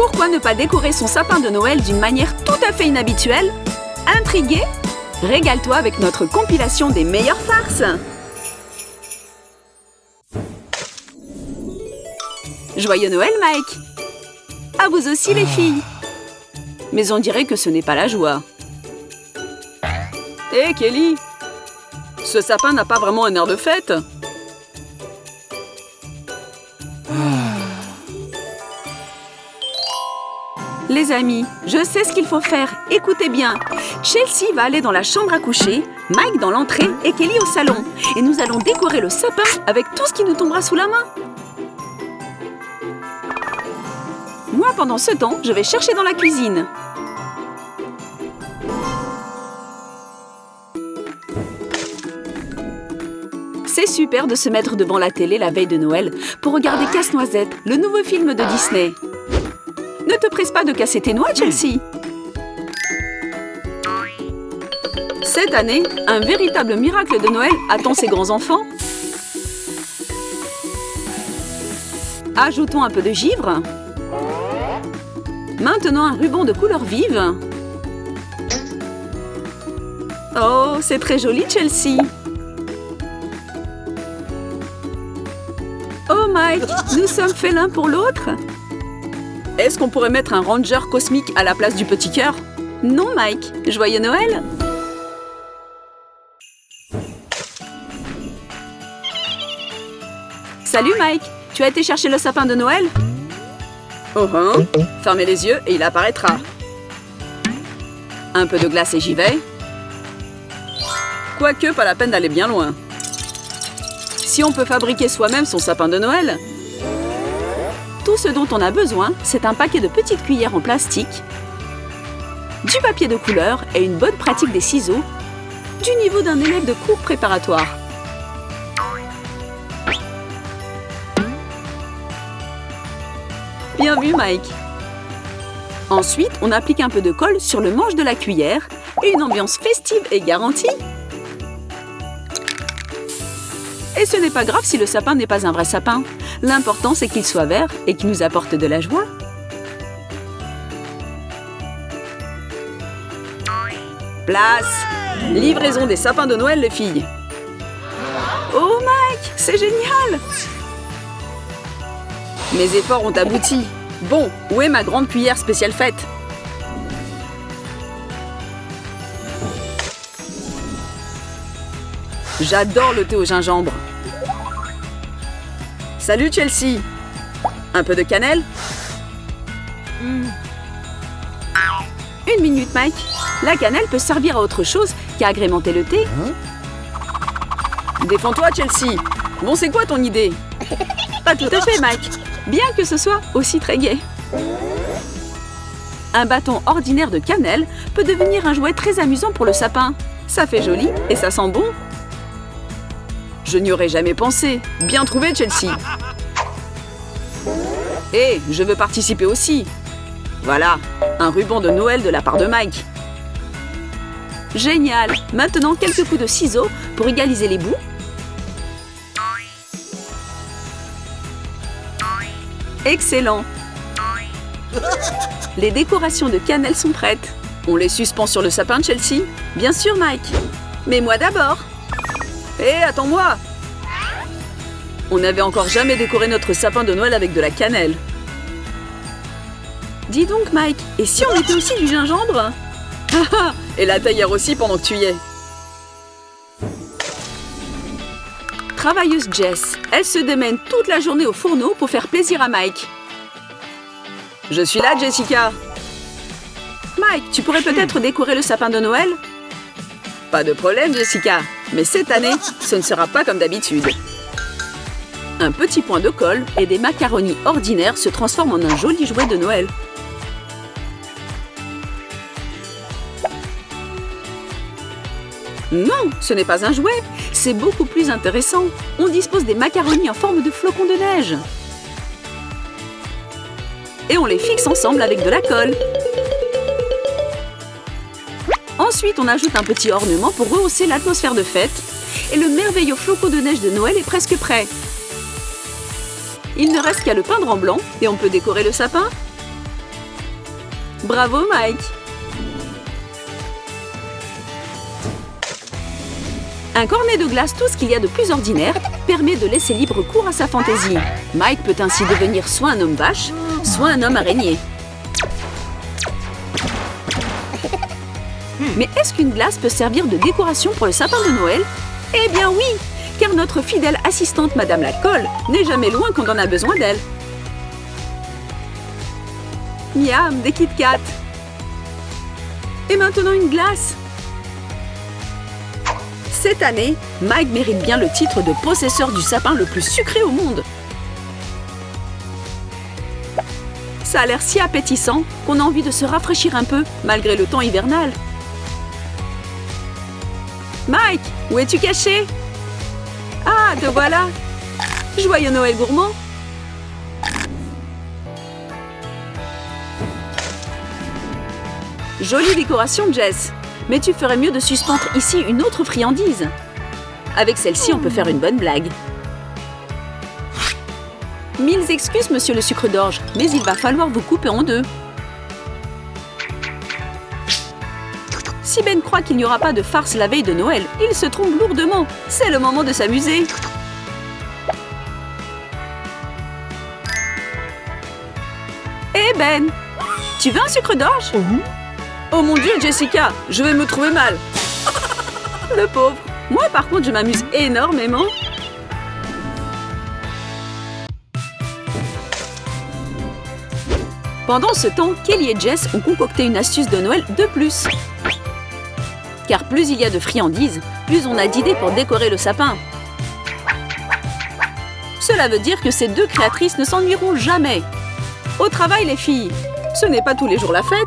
Pourquoi ne pas décorer son sapin de Noël d'une manière tout à fait inhabituelle? Intrigué? Régale-toi avec notre compilation des meilleures farces. Joyeux Noël, Mike! À vous aussi, les filles! Mais on dirait que ce n'est pas la joie. Hé, Kelly! Ce sapin n'a pas vraiment un air de fête. Les amis, je sais ce qu'il faut faire. Écoutez bien. Chelsea va aller dans la chambre à coucher, Mike dans l'entrée et Kelly au salon. Et nous allons décorer le sapin avec tout ce qui nous tombera sous la main. Moi, pendant ce temps, je vais chercher dans la cuisine. C'est super de se mettre devant la télé la veille de Noël pour regarder Casse-Noisette, le nouveau film de Disney. Ne te presse pas de casser tes noix, Chelsea. Cette année, un véritable miracle de Noël attend ses grands-enfants. Ajoutons un peu de givre. Maintenant, un ruban de couleur vive. Oh, c'est très joli, Chelsea. Oh, Mike, nous sommes faits l'un pour l'autre. Est-ce qu'on pourrait mettre un ranger cosmique à la place du petit cœur? Non, Mike. Joyeux Noël! Salut, Mike. Tu as été chercher le sapin de Noël? Oh, hein? Fermez les yeux et il apparaîtra. Un peu de glace et j'y vais. Quoique, pas la peine d'aller bien loin. Si on peut fabriquer soi-même son sapin de Noël, tout ce dont on a besoin, c'est un paquet de petites cuillères en plastique, du papier de couleur et une bonne pratique des ciseaux, du niveau d'un élève de cours préparatoire. Bien vu, Mike. Ensuite, on applique un peu de colle sur le manche de la cuillère et une ambiance festive est garantie. Et ce n'est pas grave si le sapin n'est pas un vrai sapin. L'important, c'est qu'il soit vert et qu'il nous apporte de la joie. Place! Livraison des sapins de Noël, les filles. Oh, Mike, c'est génial! Mes efforts ont abouti. Bon, où est ma grande cuillère spéciale fête? J'adore le thé au gingembre. Salut Chelsea. Un peu de cannelle? Une minute, Mike. La cannelle peut servir à autre chose qu'à agrémenter le thé. Défends-toi, Chelsea. Bon, c'est quoi ton idée? Pas tout à fait, Mike. Bien que ce soit aussi très gai. Un bâton ordinaire de cannelle peut devenir un jouet très amusant pour le sapin. Ça fait joli et ça sent bon. Je n'y aurais jamais pensé. Bien trouvé, Chelsea. Hé, je veux participer aussi. Voilà, un ruban de Noël de la part de Mike. Génial. Maintenant, quelques coups de ciseaux pour égaliser les bouts. Excellent. Les décorations de cannelle sont prêtes. On les suspend sur le sapin de Chelsea? Bien sûr, Mike. Mais moi d'abord. Hé, attends-moi! On n'avait encore jamais décoré notre sapin de Noël avec de la cannelle. Dis donc, Mike, et si on mettait aussi du gingembre? Et la théière aussi pendant que tu y es. Travailleuse Jess, elle se démène toute la journée au fourneau pour faire plaisir à Mike. Je suis là, Jessica. Mike, tu pourrais peut-être décorer le sapin de Noël? Pas de problème, Jessica. Mais cette année, ce ne sera pas comme d'habitude. Un petit point de colle et des macaronis ordinaires se transforment en un joli jouet de Noël. Non, ce n'est pas un jouet. C'est beaucoup plus intéressant. On dispose des macaronis en forme de flocons de neige. Et on les fixe ensemble avec de la colle. Ensuite, on ajoute un petit ornement pour rehausser l'atmosphère de fête. Et le merveilleux flocon de neige de Noël est presque prêt. Il ne reste qu'à le peindre en blanc et on peut décorer le sapin. Bravo, Mike! Un cornet de glace, tout ce qu'il y a de plus ordinaire, permet de laisser libre cours à sa fantaisie. Mike peut ainsi devenir soit un homme vache, soit un homme araignée. Mais est-ce qu'une glace peut servir de décoration pour le sapin de Noël? Eh bien oui, car notre fidèle assistante Madame l'Alcool n'est jamais loin quand on a besoin d'elle. Miam, des Kit Kat. Et maintenant une glace. Cette année, Mike mérite bien le titre de possesseur du sapin le plus sucré au monde. Ça a l'air si appétissant qu'on a envie de se rafraîchir un peu, malgré le temps hivernal. Mike, où es-tu caché? Ah, te voilà! Joyeux Noël gourmand! Jolie décoration, Jess. Mais tu ferais mieux de suspendre ici une autre friandise. Avec celle-ci, on peut faire une bonne blague. Mille excuses, monsieur le sucre d'orge, mais il va falloir vous couper en deux. Si Ben croit qu'il n'y aura pas de farce la veille de Noël, il se trompe lourdement. C'est le moment de s'amuser. Eh Ben, tu veux un sucre d'orge? Oh mon Dieu, Jessica, je vais me trouver mal. Le pauvre. Moi, par contre, je m'amuse énormément. Pendant ce temps, Kelly et Jess ont concocté une astuce de Noël de plus. Car plus il y a de friandises, plus on a d'idées pour décorer le sapin. Cela veut dire que ces deux créatrices ne s'ennuieront jamais. Au travail, les filles, ce n'est pas tous les jours la fête.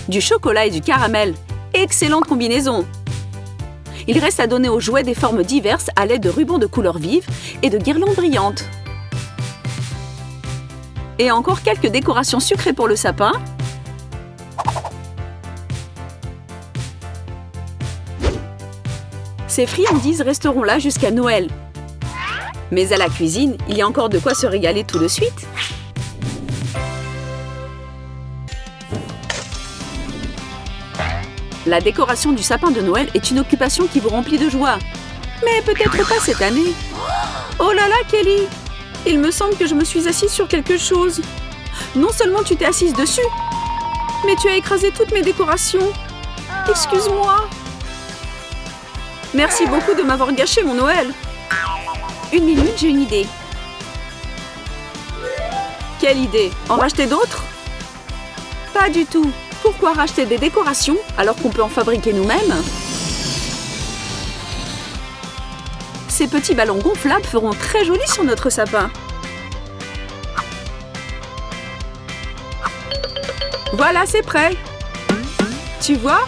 Du chocolat et du caramel. Excellente combinaison! Il reste à donner aux jouets des formes diverses à l'aide de rubans de couleurs vives et de guirlandes brillantes. Et encore quelques décorations sucrées pour le sapin. Ces friandises resteront là jusqu'à Noël. Mais à la cuisine, il y a encore de quoi se régaler tout de suite. La décoration du sapin de Noël est une occupation qui vous remplit de joie. Mais peut-être pas cette année. Oh là là, Kelly! Il me semble que je me suis assise sur quelque chose. Non seulement tu t'es assise dessus, mais tu as écrasé toutes mes décorations. Excuse-moi. Merci beaucoup de m'avoir gâché mon Noël. Une minute, j'ai une idée. Quelle idée? En racheter d'autres? Pas du tout. Pourquoi racheter des décorations alors qu'on peut en fabriquer nous-mêmes? Ces petits ballons gonflables feront très joli sur notre sapin. Voilà, c'est prêt. Tu vois?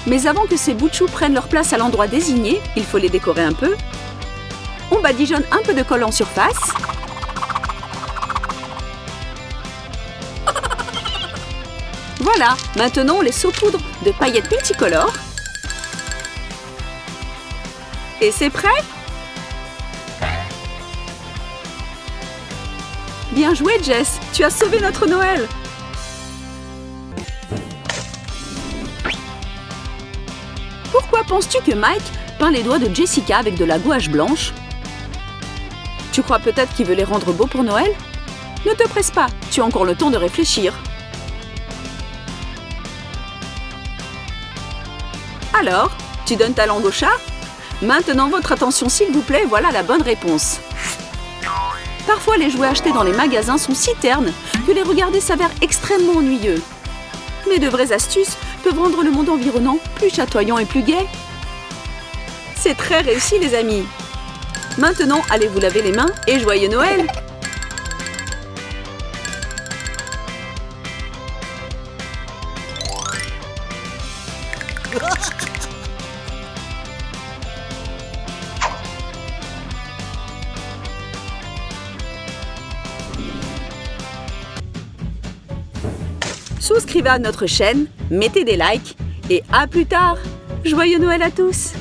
Mais avant que ces bouts de chou prennent leur place à l'endroit désigné, il faut les décorer un peu. On badigeonne un peu de colle en surface. Voilà, maintenant on les saupoudre de paillettes multicolores. Et c'est prêt? Bien joué, Jess, tu as sauvé notre Noël. Pourquoi penses-tu que Mike peint les doigts de Jessica avec de la gouache blanche? Tu crois peut-être qu'il veut les rendre beaux pour Noël? Ne te presse pas, tu as encore le temps de réfléchir. Alors, tu donnes ta langue au chat? Maintenant, votre attention s'il vous plaît, voilà la bonne réponse. Parfois, les jouets achetés dans les magasins sont si ternes que les regarder s'avère extrêmement ennuyeux. Mais de vraies astuces peuvent rendre le monde environnant plus chatoyant et plus gai. C'est très réussi, les amis. Maintenant, allez vous laver les mains et joyeux Noël! Souscrivez à notre chaîne, mettez des likes et à plus tard! Joyeux Noël à tous!